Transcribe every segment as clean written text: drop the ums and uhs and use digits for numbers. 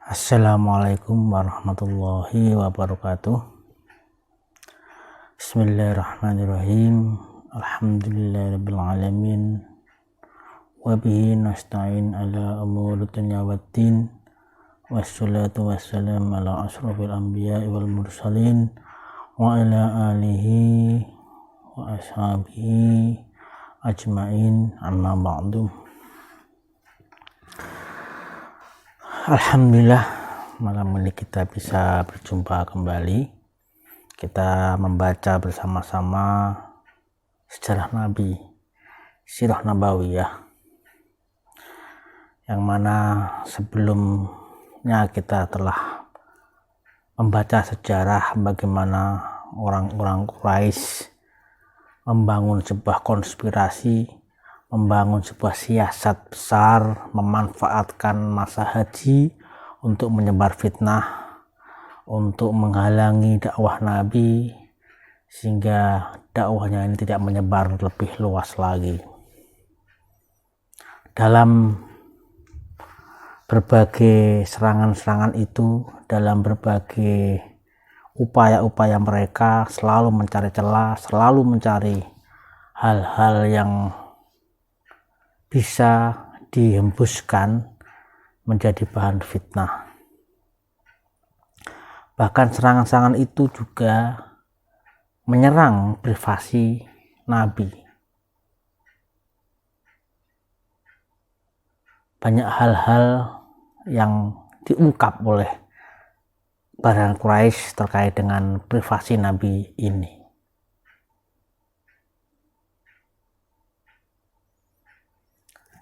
Assalamualaikum warahmatullahi wabarakatuh. Bismillahirrahmanirrahim. Alhamdulillahirabbil alamin. Wa bihi nasta'in ala umuri dunya waddin. Wassalatu wassalamu ala asyrofil anbiya'i wal mursalin wa ala alihi wa ashabihi ajmain, amma ba'du. Alhamdulillah, malam ini kita bisa berjumpa kembali. Kita membaca bersama-sama sejarah Nabi, sirah nabawiyah, yang mana sebelumnya kita telah membaca sejarah bagaimana orang-orang Quraisy membangun sebuah konspirasi, membangun sebuah siasat besar, memanfaatkan masa haji untuk menyebar fitnah, untuk menghalangi dakwah Nabi, sehingga dakwahnya ini tidak menyebar lebih luas lagi. Dalam berbagai serangan-serangan itu, dalam berbagai upaya-upaya mereka selalu mencari celah, selalu mencari hal-hal yang bisa dihembuskan menjadi bahan fitnah. Bahkan serangan-serangan itu juga menyerang privasi Nabi. Banyak hal-hal yang diungkap oleh para Quraisy terkait dengan privasi Nabi ini.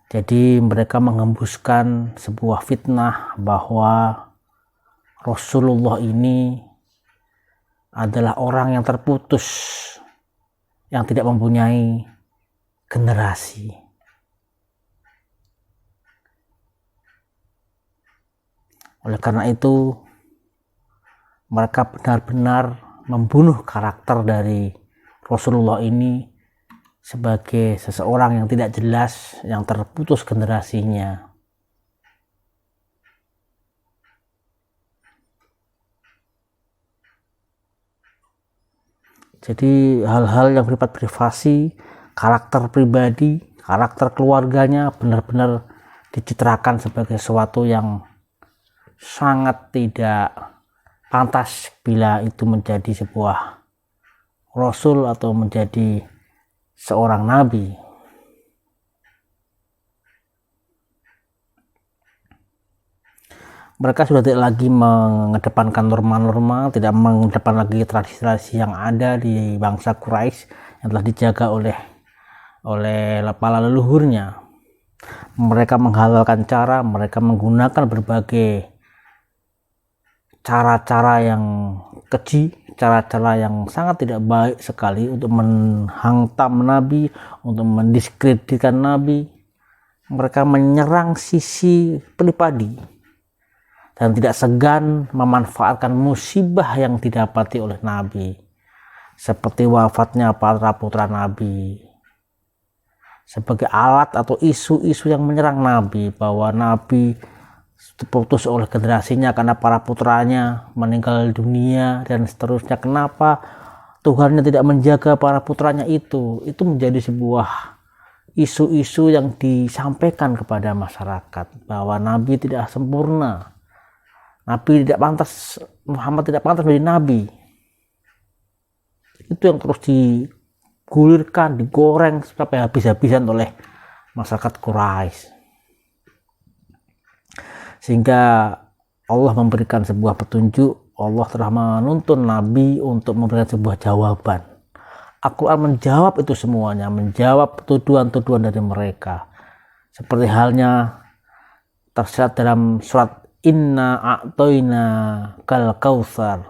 Jadi mereka menghembuskan sebuah fitnah bahwa Rasulullah ini adalah orang yang terputus, yang tidak mempunyai generasi. Oleh karena itu, mereka benar-benar membunuh karakter dari Rasulullah ini sebagai seseorang yang tidak jelas, yang terputus generasinya. Jadi hal-hal yang bersifat privasi, karakter pribadi, karakter keluarganya benar-benar dicitrakan sebagai sesuatu yang sangat tidak pantas bila itu menjadi sebuah rasul atau menjadi seorang nabi. Mereka sudah tidak lagi mengedepankan norma-norma, tidak mengedepankan lagi tradisi-tradisi yang ada di bangsa Quraisy yang telah dijaga oleh para leluhurnya. Mereka menghalalkan cara, mereka menggunakan berbagai cara-cara yang keji, cara-cara yang sangat tidak baik sekali untuk menghantam Nabi, untuk mendiskreditkan Nabi. Mereka menyerang sisi pribadi dan tidak segan memanfaatkan musibah yang didapati oleh Nabi, seperti wafatnya para putra Nabi, sebagai alat atau isu-isu yang menyerang Nabi, bahwa Nabi terputus oleh generasinya karena para putranya meninggal dunia dan seterusnya. Kenapa Tuhannya tidak menjaga para putranya? Itu menjadi sebuah isu-isu yang disampaikan kepada masyarakat bahwa Nabi tidak sempurna, Nabi tidak pantas, Muhammad tidak pantas menjadi Nabi. Itu yang terus digulirkan, digoreng sampai habis-habisan oleh masyarakat Quraisy. Sehingga Allah memberikan sebuah petunjuk, Allah telah menuntun Nabi untuk memberikan sebuah jawaban. Al-Quran menjawab itu semuanya, menjawab tuduhan-tuduhan dari mereka. Seperti halnya tersirat dalam surat Inna a'toina kal kautsar.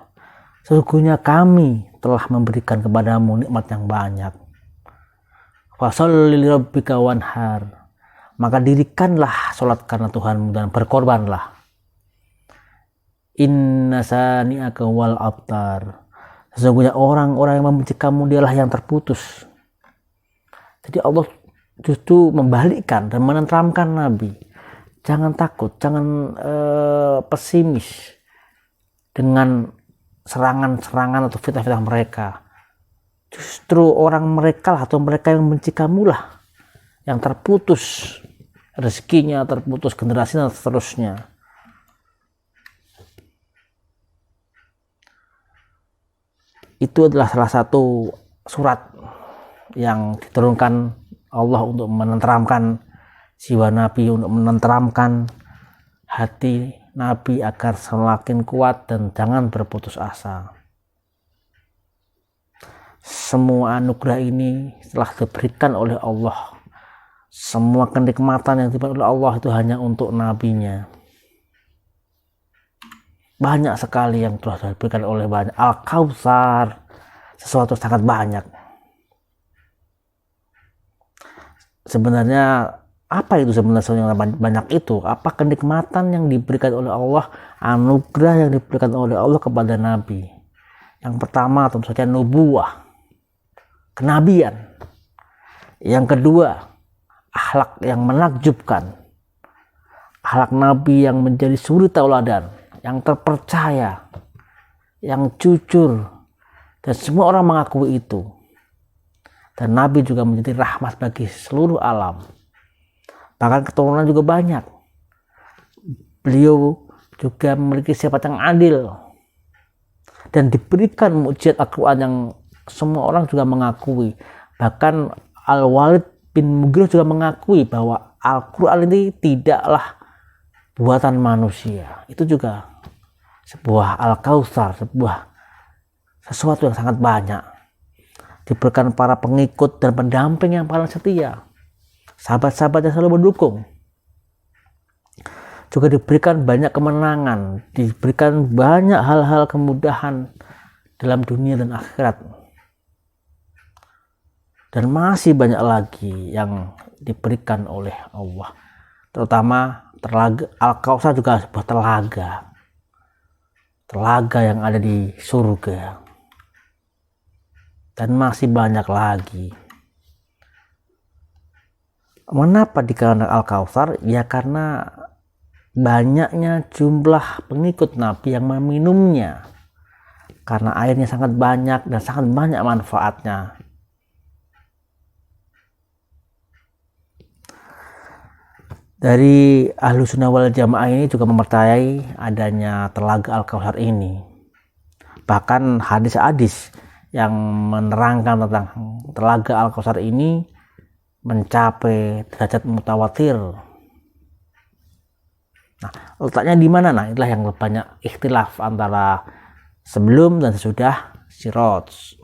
Sesungguhnya kami telah memberikan kepadamu nikmat yang banyak. Fasholli lirabbika wanhar. Maka dirikanlah sholat karena Tuhanmu dan berkorbanlah. Inna sani'aka wal abtar. Sesungguhnya orang-orang yang membenci kamu dialah yang terputus. Jadi Allah justru membalikkan dan menenteramkan Nabi. Jangan takut, jangan pesimis dengan serangan-serangan atau fitnah-fitnah mereka. Justru orang mereka lah, atau mereka yang benci kamu lah, yang terputus rezekinya, terputus generasinya, dan seterusnya. Itu adalah salah satu surat yang diturunkan Allah untuk menenteramkan jiwa Nabi, untuk menenteramkan hati Nabi agar semakin kuat dan jangan berputus asa. Semua anugerah ini telah diberikan oleh Allah. Semua kenikmatan yang diberikan oleh Allah itu hanya untuk nabinya. Banyak sekali yang telah diberikan oleh banyak. Al-Kautsar, sesuatu sangat banyak. Sebenarnya apa itu sebenarnya yang banyak itu? Apa kenikmatan yang diberikan oleh Allah, anugerah yang diberikan oleh Allah kepada Nabi? Yang pertama tentu saja nubuwah, kenabian. Yang kedua, akhlak yang menakjubkan. Akhlak Nabi yang menjadi suri tauladan, yang terpercaya, yang jujur, dan semua orang mengakui itu. Dan Nabi juga menjadi rahmat bagi seluruh alam. Bahkan keturunan juga banyak. Beliau juga memiliki sifat yang adil. Dan diberikan mukjizat Al-Quran yang semua orang juga mengakui. Bahkan Al-Walid bin Mughirah juga mengakui bahwa Al-Quran ini tidaklah buatan manusia. Itu juga sebuah Al-Kautsar, sebuah sesuatu yang sangat banyak. Diberikan para pengikut dan pendamping yang paling setia. Sahabat-sahabat yang selalu mendukung. Juga diberikan banyak kemenangan, diberikan banyak hal-hal kemudahan dalam dunia dan akhirat. Dan masih banyak lagi yang diberikan oleh Allah. Terutama telaga, Al-Kautsar juga sebuah telaga. Telaga yang ada di surga. Dan masih banyak lagi. Mengapa dikatakan Al-Kautsar? Ya karena banyaknya jumlah pengikut Nabi yang meminumnya. Karena airnya sangat banyak dan sangat banyak manfaatnya. Dari Ahlussunnah wal Jamaah ini juga mempercayai adanya telaga Al-Kautsar ini. Bahkan hadis-hadis yang menerangkan tentang telaga Al-Kautsar ini mencapai derajat mutawatir. Nah, letaknya di mana? Nah, itulah yang banyak ikhtilaf antara sebelum dan sesudah Siraj.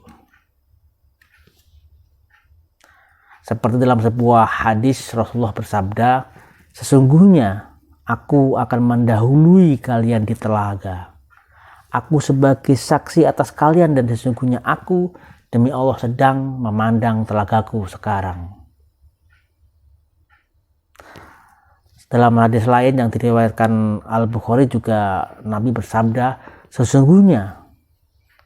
Seperti dalam sebuah hadis Rasulullah bersabda, sesungguhnya aku akan mendahului kalian di telaga. Aku sebagai saksi atas kalian dan sesungguhnya aku demi Allah sedang memandang telagaku sekarang. Dalam hadis lain yang diriwayatkan Al-Bukhari juga Nabi bersabda, sesungguhnya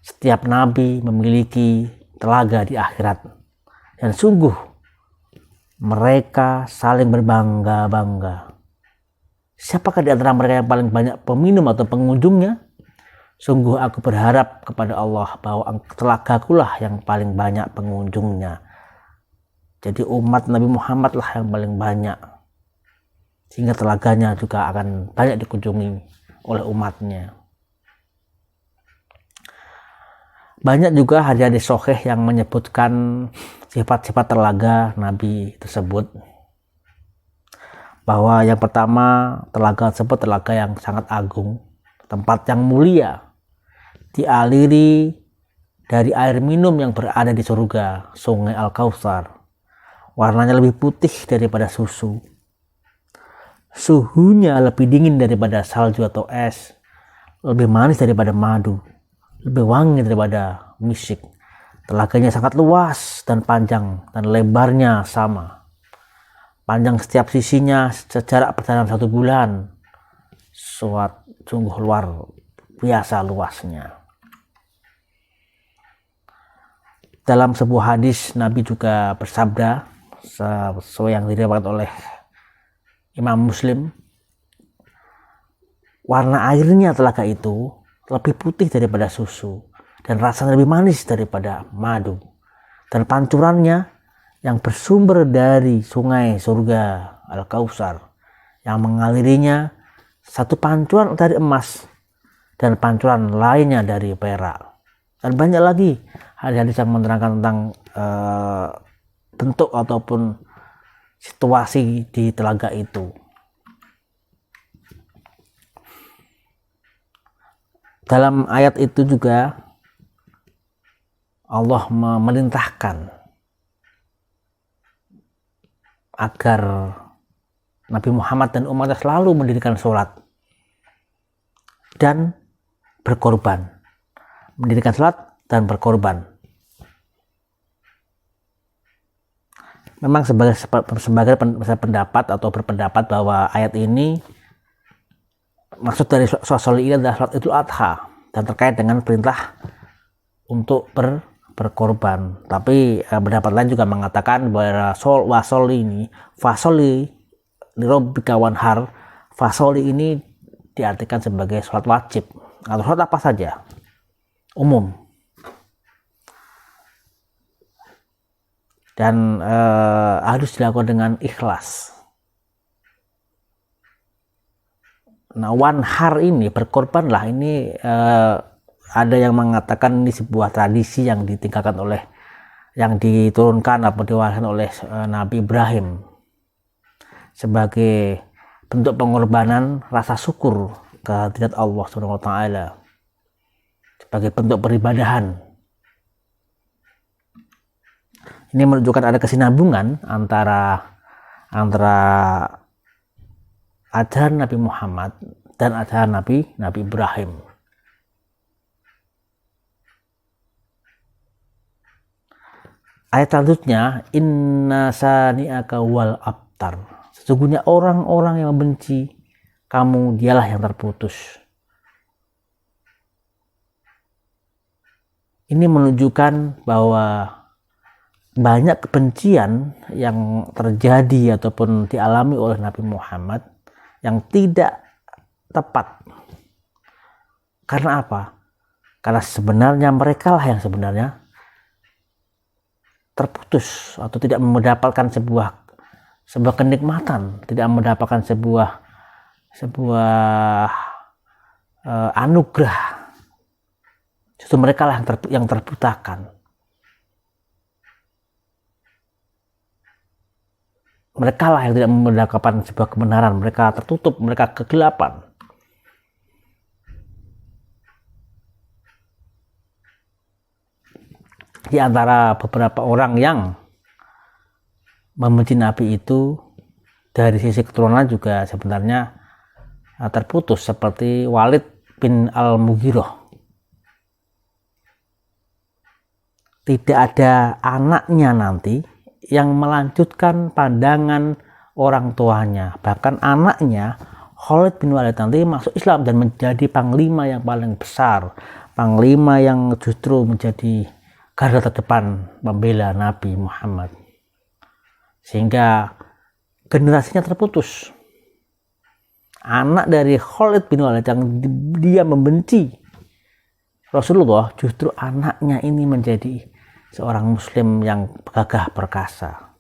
setiap Nabi memiliki telaga di akhirat. Dan sungguh mereka saling berbangga-bangga. Siapakah di antara mereka yang paling banyak peminum atau pengunjungnya? Sungguh aku berharap kepada Allah bahwa telagaku lah yang paling banyak pengunjungnya. Jadi umat Nabi Muhammad lah yang paling banyak. Sehingga telaganya juga akan banyak dikunjungi oleh umatnya. Banyak juga hadis sahih yang menyebutkan sifat-sifat telaga Nabi tersebut. Bahwa yang pertama, telaga tersebut telaga yang sangat agung. Tempat yang mulia. Dialiri dari air minum yang berada di surga, sungai Al-Kautsar. Warnanya lebih putih daripada susu. Suhunya lebih dingin daripada salju atau es. Lebih manis daripada madu. Lebih wangi daripada misik. Telaganya sangat luas dan panjang dan lebarnya sama. Panjang setiap sisinya sejarak perjalanan 1 bulan. Sungguh luar biasa luasnya. Dalam sebuah hadis Nabi juga bersabda sesuai yang diriwayatkan oleh Imam Muslim, warna airnya telaga itu lebih putih daripada susu dan rasanya lebih manis daripada madu, dan pancurannya yang bersumber dari sungai surga Al-Kautsar yang mengalirinya satu pancuran dari emas dan pancuran lainnya dari perak. Dan banyak lagi hadis-hadis yang menerangkan tentang bentuk ataupun situasi di telaga itu. Dalam ayat itu juga Allah memerintahkan agar Nabi Muhammad dan umatnya selalu mendirikan sholat dan berkorban. Mendirikan sholat dan berkorban. Memang sebagai pendapat atau berpendapat bahwa ayat ini maksud dari sholat ini adalah sholat Idul Adha dan terkait dengan perintah untuk berkorban. Tapi pendapat lain juga mengatakan bahwa fasoli lirobbika wanhar, fasoli ini diartikan sebagai sholat wajib atau sholat apa saja umum, dan harus dilakukan dengan ikhlas. Nah, wanhar ini berkorbanlah ini ada yang mengatakan ini sebuah tradisi yang ditinggalkan oleh, yang diturunkan atau diwariskan oleh Nabi Ibrahim sebagai bentuk pengorbanan rasa syukur kehadirat Allah Subhanahu wa taala, sebagai bentuk peribadahan. Ini menunjukkan ada kesinambungan antara ajaran Nabi Muhammad dan ajaran Nabi Ibrahim. Ayat selanjutnya, inna sani'aka wal abtar. Sesungguhnya orang-orang yang membenci kamu dialah yang terputus. Ini menunjukkan bahwa banyak kebencian yang terjadi ataupun dialami oleh Nabi Muhammad yang tidak tepat. Karena apa? Karena sebenarnya mereka lah yang sebenarnya terputus atau tidak mendapatkan sebuah kenikmatan, tidak mendapatkan sebuah anugerah. Justru mereka lah yang terbutakan. Mereka lah yang tidak mendapatkan sebuah kebenaran. Mereka tertutup, mereka kegelapan. Di antara beberapa orang yang membenci Nabi itu dari sisi keturunan juga sebenarnya terputus, seperti Walid bin Al-Mughirah. Tidak ada anaknya nanti yang melanjutkan pandangan orang tuanya. Bahkan anaknya Khalid bin Walid nanti masuk Islam dan menjadi panglima yang paling besar, panglima yang justru menjadi garda terdepan membela Nabi Muhammad, sehingga generasinya terputus. Anak dari Khalid bin Walid yang dia membenci Rasulullah, justru anaknya ini menjadi seorang muslim yang gagah perkasa.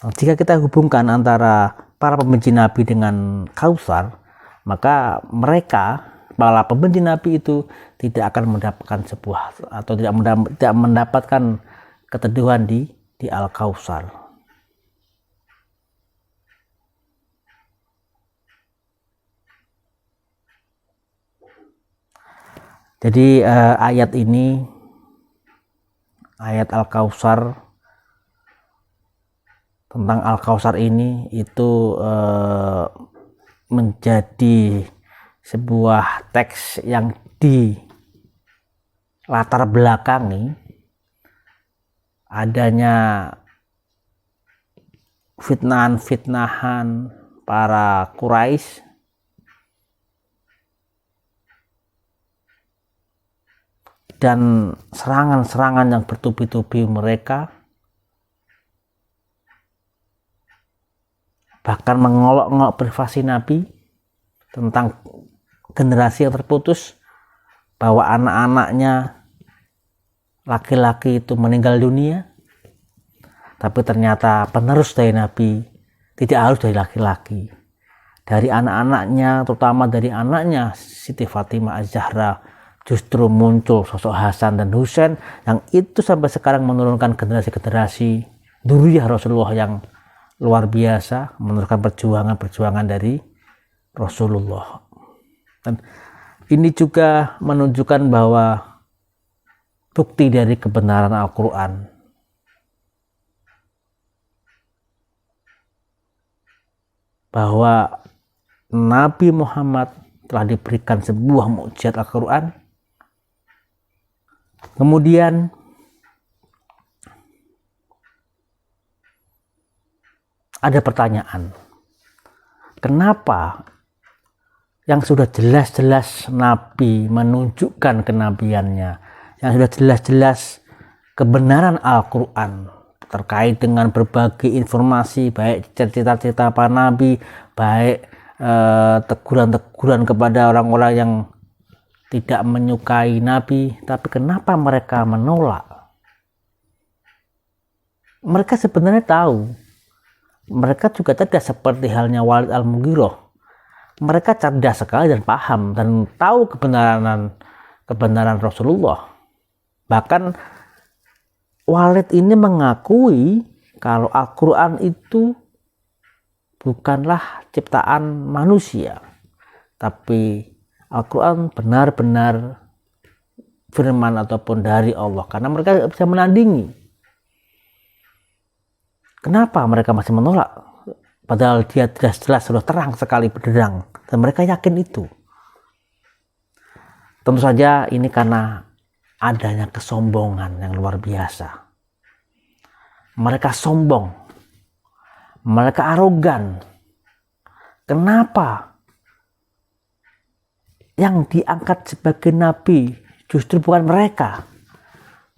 Nah, jika kita hubungkan antara para pembenci Nabi dengan Kautsar, maka mereka, para pembenci Nabi itu tidak akan mendapatkan sebuah atau tidak mendapatkan keteduhan di Al-Kautsar. Jadi ayat ini, ayat Al-Kautsar, tentang Al-Kautsar ini itu menjadi sebuah teks yang di latar belakangi adanya fitnahan para Quraisy dan serangan-serangan yang bertubi-tubi mereka bahkan mengolok-ngolok privasi Nabi tentang generasi yang terputus, bahwa anak-anaknya laki-laki itu meninggal dunia. Tapi ternyata penerus dari Nabi tidak harus dari laki-laki, dari anak-anaknya, terutama dari anaknya Siti Fatimah Az-Zahra, justru muncul sosok Hasan dan Husain yang itu sampai sekarang menurunkan generasi-generasi dzurriyyah Rasulullah yang luar biasa, menurunkan perjuangan-perjuangan dari Rasulullah. Dan ini juga menunjukkan bahwa bukti dari kebenaran Al-Quran, bahwa Nabi Muhammad telah diberikan sebuah mukjizat Al-Quran. Kemudian ada pertanyaan, kenapa yang sudah jelas-jelas Nabi menunjukkan kenabiannya, yang sudah jelas-jelas kebenaran Al-Quran terkait dengan berbagai informasi, baik cerita-cerita para nabi, baik teguran-teguran kepada orang-orang yang tidak menyukai Nabi, tapi kenapa mereka menolak? Mereka sebenarnya tahu, mereka juga cerdas seperti halnya Walid Al-Mughirah. Mereka cerdas sekali dan paham dan tahu kebenaran Rasulullah. Bahkan Walid ini mengakui kalau Al-Quran itu bukanlah ciptaan manusia, tapi Al-Quran benar-benar firman ataupun dari Allah, karena mereka bisa menandingi. Kenapa mereka masih menolak? Padahal dia jelas-jelas sudah terang sekali benderang, dan mereka yakin itu. Tentu saja ini karena adanya kesombongan yang luar biasa. Mereka sombong, mereka arogan. Kenapa yang diangkat sebagai nabi justru bukan mereka,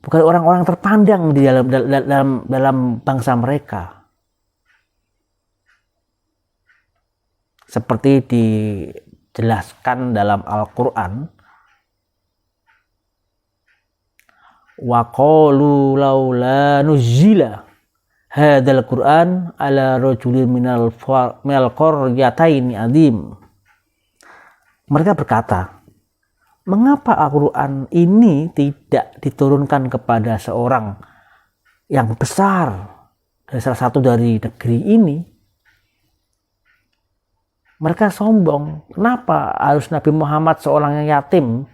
bukan orang-orang terpandang di dalam bangsa mereka? Seperti dijelaskan dalam Al-Quran, wa qalu laula nuzila hadzal Qur'an ala rajulin minal qaryataini azim. Mereka berkata, mengapa Al-Quran ini tidak diturunkan kepada seorang yang besar dari salah satu dari negeri ini? Mereka sombong. Kenapa harus Nabi Muhammad seorang yang yatim,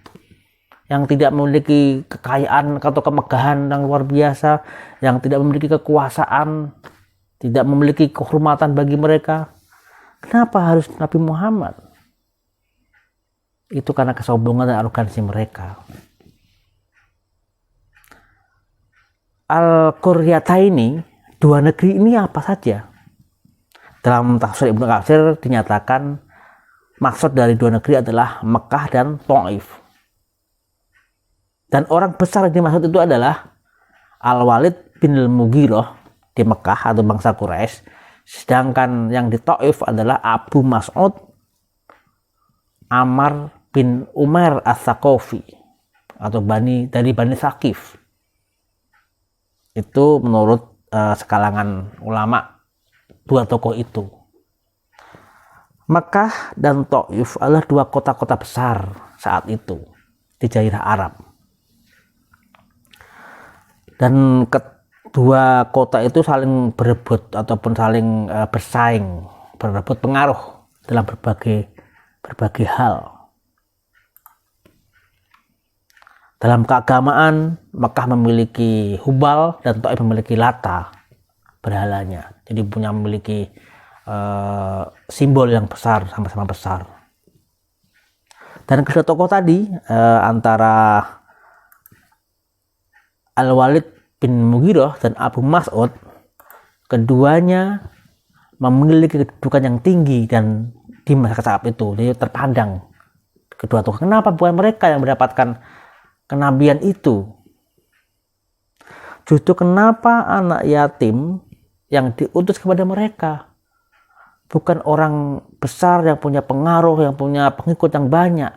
yang tidak memiliki kekayaan atau kemegahan yang luar biasa, yang tidak memiliki kekuasaan, tidak memiliki kehormatan bagi mereka? Kenapa harus Nabi Muhammad? Itu karena kesombongan dan arogansi mereka. Al-Qaryataini, dua negeri ini apa saja? Dalam tafsir Ibnu Katsir dinyatakan maksud dari dua negeri adalah Mekah dan Thaif. Dan orang besar yang dimaksud itu adalah Al-Walid bin Al-Mughirah di Mekah atau bangsa Quraisy, sedangkan yang di Thaif adalah Abu Mas'ud Ammar bin Umair As-Saqafi atau dari Bani Saqif. Itu menurut sekalangan ulama dua tokoh itu. Mekah dan Thaif adalah dua kota-kota besar saat itu di Jazirah Arab. Dan kedua kota itu saling berebut ataupun saling bersaing, berebut pengaruh dalam berbagai hal. Dalam keagamaan, Mekah memiliki Hubal dan Thaif memiliki Lata, berhalanya. Jadi memiliki simbol yang besar, sama-sama besar. Dan kedua tokoh tadi antara Al-Walid bin Mughirah dan Abu Mas'ud, keduanya memiliki kedudukan yang tinggi dan di masyarakat saat itu, jadi terpandang kedua tokoh. Kenapa bukan mereka yang mendapatkan kenabian itu? Justru kenapa anak yatim yang diutus kepada mereka? bukan orang besar yang punya pengaruh, yang punya pengikut yang banyak.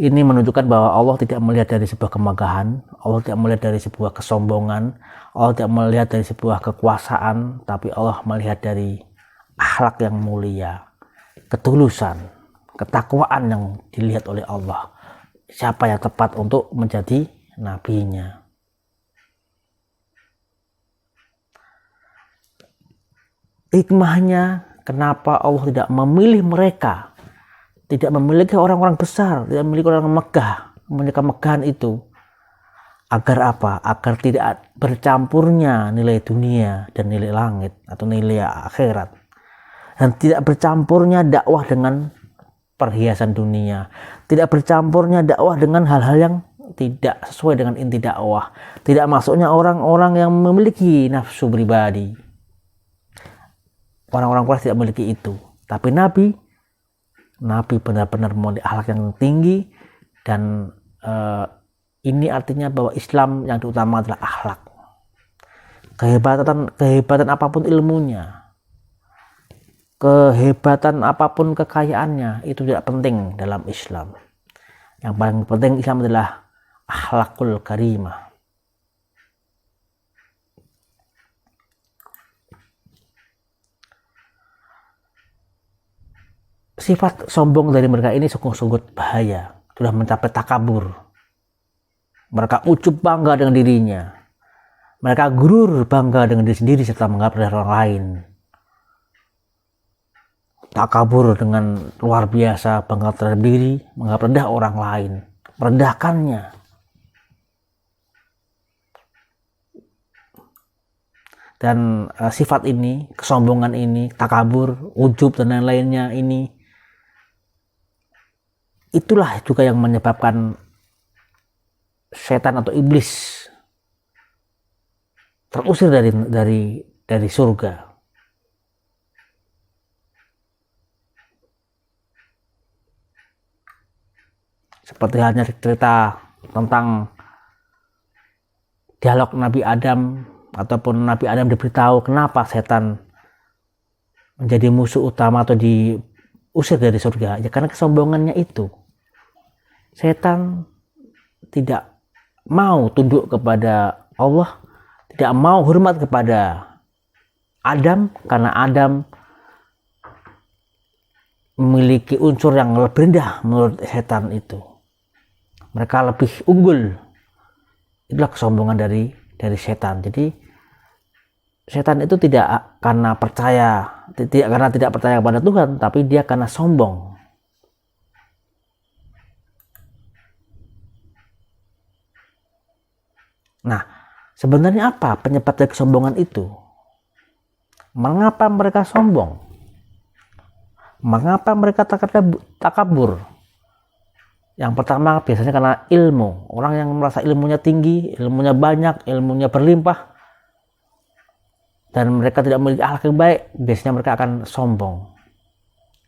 Ini menunjukkan bahwa Allah tidak melihat dari sebuah kemegahan, Allah tidak melihat dari sebuah kesombongan, Allah tidak melihat dari sebuah kekuasaan, tapi Allah melihat dari akhlak yang mulia, ketulusan, ketakwaan yang dilihat oleh Allah. Siapa yang tepat untuk menjadi nabinya. Hikmahnya kenapa Allah tidak memilih mereka, tidak memiliki orang-orang besar, tidak memiliki orang megah, memiliki kemegahan itu. Agar apa? Agar tidak bercampurnya nilai dunia dan nilai langit atau nilai akhirat. Dan tidak bercampurnya dakwah dengan perhiasan dunia. Tidak bercampurnya dakwah dengan hal-hal yang tidak sesuai dengan inti dakwah. Tidak masuknya orang-orang yang memiliki nafsu pribadi. Orang-orang Quraisy tidak memiliki itu. Tapi Nabi benar-benar memiliki akhlak yang tinggi, dan ini artinya bahwa Islam yang diutamakan adalah akhlak. Kehebatan apapun ilmunya, kehebatan apapun kekayaannya, itu tidak penting dalam Islam. Yang paling penting Islam adalah akhlakul karimah. Sifat sombong dari mereka ini sungguh-sungguh bahaya, sudah mencapai takabur. Mereka ujub bangga dengan dirinya. Mereka gurur bangga dengan diri sendiri serta menganggap rendah orang lain. Takabur dengan luar biasa, bangga terhadap diri, menganggap rendah orang lain, merendahkannya. Dan sifat ini, kesombongan ini, takabur, ujub dan lain-lainnya ini, itulah juga yang menyebabkan setan atau iblis terusir dari surga. Seperti halnya cerita tentang dialog Nabi Adam, ataupun Nabi Adam diberitahu kenapa setan menjadi musuh utama atau diusir dari surga. Ya karena kesombongannya itu. Setan tidak mau tunduk kepada Allah, tidak mau hormat kepada Adam, karena Adam memiliki unsur yang lebih rendah menurut setan itu. Mereka lebih unggul. Itulah kesombongan dari setan. Jadi setan itu tidak karena tidak percaya kepada Tuhan, tapi dia karena sombong. Nah, sebenarnya apa penyebab dari kesombongan itu? Mengapa mereka sombong? Mengapa mereka takabur? Yang pertama biasanya karena ilmu. Orang yang merasa ilmunya tinggi, ilmunya banyak, ilmunya berlimpah, dan mereka tidak memiliki akhlak yang baik, biasanya mereka akan sombong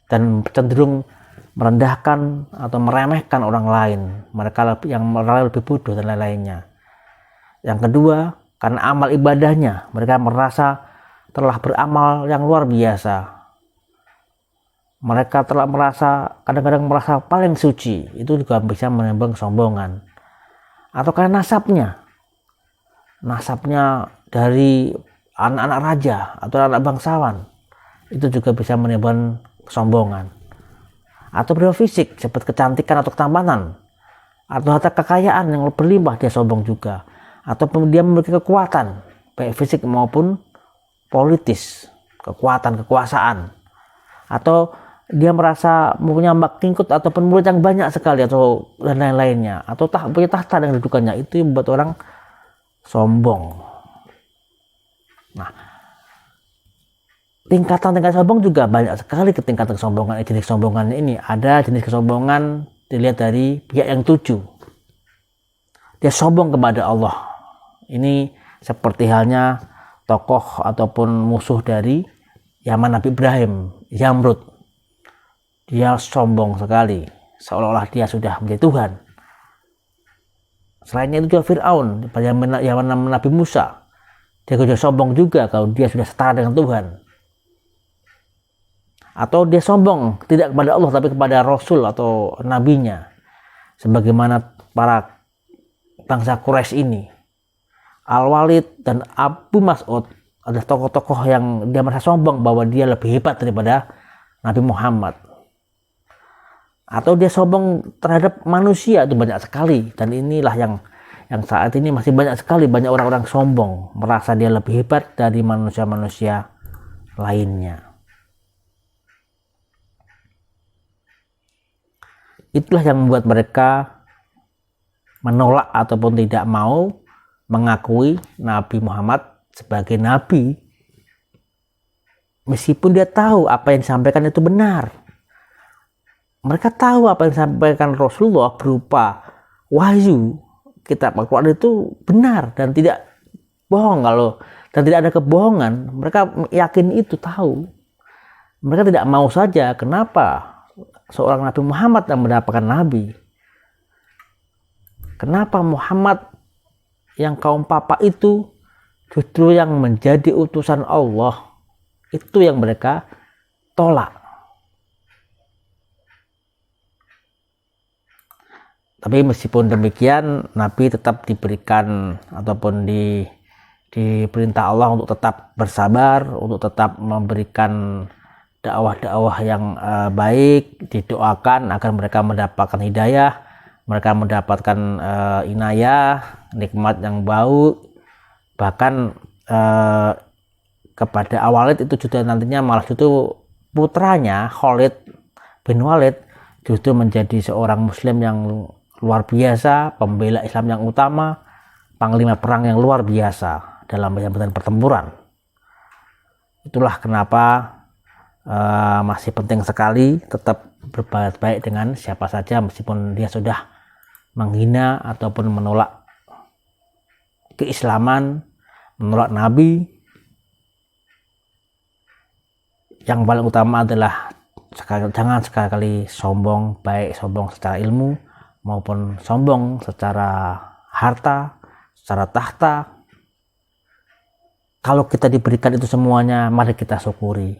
dan cenderung merendahkan atau meremehkan orang lain. Mereka yang lebih bodoh dan lain-lainnya. Yang kedua, karena amal ibadahnya, mereka merasa telah beramal yang luar biasa. Mereka kadang-kadang merasa paling suci. Itu juga bisa menimbulkan kesombongan. Atau karena nasabnya dari anak-anak raja atau anak bangsawan, itu juga bisa menimbulkan kesombongan. Atau berupa fisik, seperti kecantikan atau ketampanan, atau harta kekayaan yang berlimpah, dia sombong juga. Atau dia memiliki kekuatan baik fisik maupun politis, kekuasaan, atau dia merasa mempunyai pengikut ataupun murid yang banyak sekali, atau dan lain-lainnya, atau punya tahta dan kedudukannya, itu yang membuat orang sombong. Nah, tingkatan sombong juga banyak sekali. Tingkatan kesombongan, jenis kesombongan ini ada jenis kesombongan dilihat dari pihak yang tujuh. Dia sombong kepada Allah. Ini seperti halnya tokoh ataupun musuh dari zaman Nabi Ibrahim, Zamrud. Dia sombong sekali, seolah-olah dia sudah menjadi Tuhan. Selainnya itu juga Fir'aun yang Nabi Musa, dia juga sombong juga kalau dia sudah setara dengan Tuhan. Atau dia sombong tidak kepada Allah tapi kepada Rasul atau nabinya, sebagaimana para bangsa Quraisy ini. Al-Walid dan Abu Mas'ud adalah tokoh-tokoh yang dia merasa sombong bahwa dia lebih hebat daripada Nabi Muhammad. Atau dia sombong terhadap manusia, itu banyak sekali. Dan inilah yang saat ini masih banyak sekali, banyak orang-orang sombong merasa dia lebih hebat dari manusia-manusia lainnya. Itulah yang membuat mereka menolak ataupun tidak mau mengakui Nabi Muhammad sebagai nabi, meskipun dia tahu apa yang disampaikan itu benar. Mereka tahu apa yang disampaikan Rasulullah berupa wahyu, kitab Al-Quran itu benar dan tidak bohong, dan tidak ada kebohongan. Mereka yakin itu, tahu. Mereka tidak mau saja. Kenapa seorang Nabi Muhammad yang mendapatkan nabi? Kenapa Muhammad yang kaum papa itu justru yang menjadi utusan Allah? Itu yang mereka tolak. Tapi meskipun demikian, Nabi tetap diberikan ataupun diperintah Allah untuk tetap bersabar, untuk tetap memberikan dakwah-dakwah yang baik, didoakan agar mereka mendapatkan hidayah, mereka mendapatkan inayah, nikmat yang bau. Bahkan kepada Al-Walid itu juga nantinya malah itu putranya Khalid bin Walid justru menjadi seorang muslim yang luar biasa, pembela Islam yang utama, panglima perang yang luar biasa dalam medan pertempuran. Itulah kenapa masih penting sekali tetap berbuat baik dengan siapa saja meskipun dia sudah menghina ataupun menolak keislaman, menolak Nabi. Yang paling utama adalah jangan sekali-kali sombong, baik sombong secara ilmu maupun sombong secara harta, secara tahta. Kalau kita diberikan itu semuanya, mari kita syukuri.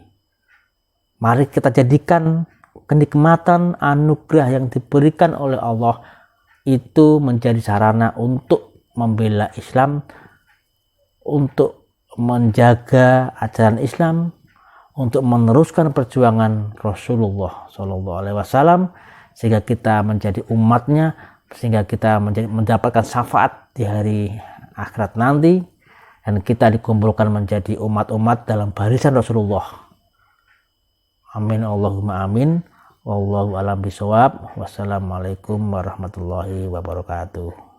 Mari kita jadikan kenikmatan anugerah yang diberikan oleh Allah itu menjadi sarana untuk membela Islam, untuk menjaga ajaran Islam, untuk meneruskan perjuangan Rasulullah SAW, sehingga kita menjadi umatnya, sehingga kita mendapatkan syafaat di hari akhirat nanti, dan kita dikumpulkan menjadi umat-umat dalam barisan Rasulullah. Amin Allahumma amin. Wallahu a'lam bishawab. Wassalamualaikum warahmatullahi wabarakatuh.